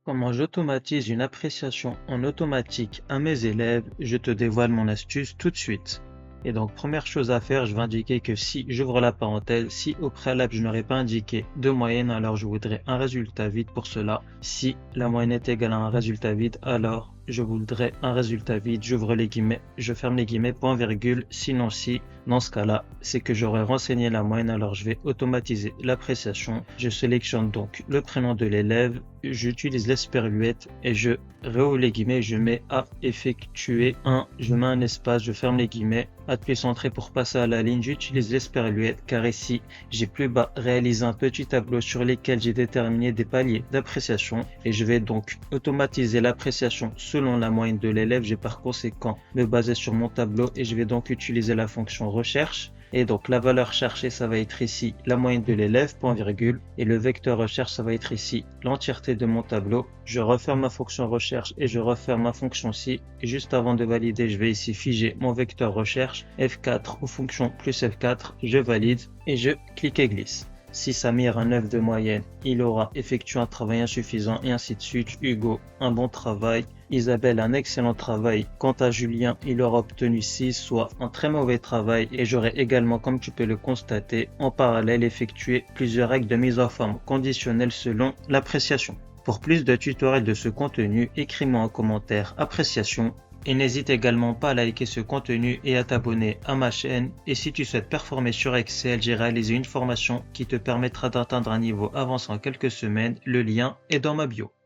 Comment j'automatise une appréciation en automatique à mes élèves? Je te dévoile mon astuce tout de suite. Et donc, première chose à faire, je vais indiquer que si j'ouvre la parenthèse, si au préalable je n'aurais pas indiqué de moyenne, alors je voudrais un résultat vide pour cela. Si la moyenne est égale à un résultat vide, alors je voudrais un résultat vide. J'ouvre les guillemets, je ferme les guillemets, point virgule. Sinon, si, dans ce cas-là, c'est que j'aurais renseigné la moyenne, alors je vais automatiser l'appréciation. Je sélectionne donc le prénom de l'élève, j'utilise l'esperluette et je réouvre les guillemets, je mets à effectuer un, je mets un espace, je ferme les guillemets, appui centré pour passer à la ligne, j'utilise l'esperluette car ici j'ai plus bas réalisé un petit tableau sur lequel j'ai déterminé des paliers d'appréciation et je vais donc automatiser l'appréciation selon la moyenne de l'élève. Je vais par conséquent me baser sur mon tableau et je vais donc utiliser la fonction recherche. Et donc la valeur cherchée, ça va être ici la moyenne de l'élève, point virgule, et le vecteur recherche, ça va être ici l'entièreté de mon tableau. Je referme ma fonction recherche et je referme ma fonction si. Et juste avant de valider, je vais ici figer mon vecteur recherche, F4 ou fonction plus F4, je valide et je clique et glisse. Si Samir a 9 de moyenne, il aura effectué un travail insuffisant et ainsi de suite. Hugo, un bon travail. Isabelle, un excellent travail. Quant à Julien, il aura obtenu 6, soit un très mauvais travail. Et j'aurai également, comme tu peux le constater, en parallèle effectué plusieurs règles de mise en forme conditionnelle selon l'appréciation. Pour plus de tutoriels de ce contenu, écris-moi en commentaire appréciation. Et n'hésite également pas à liker ce contenu et à t'abonner à ma chaîne. Et si tu souhaites performer sur Excel, j'ai réalisé une formation qui te permettra d'atteindre un niveau avancé en quelques semaines. Le lien est dans ma bio.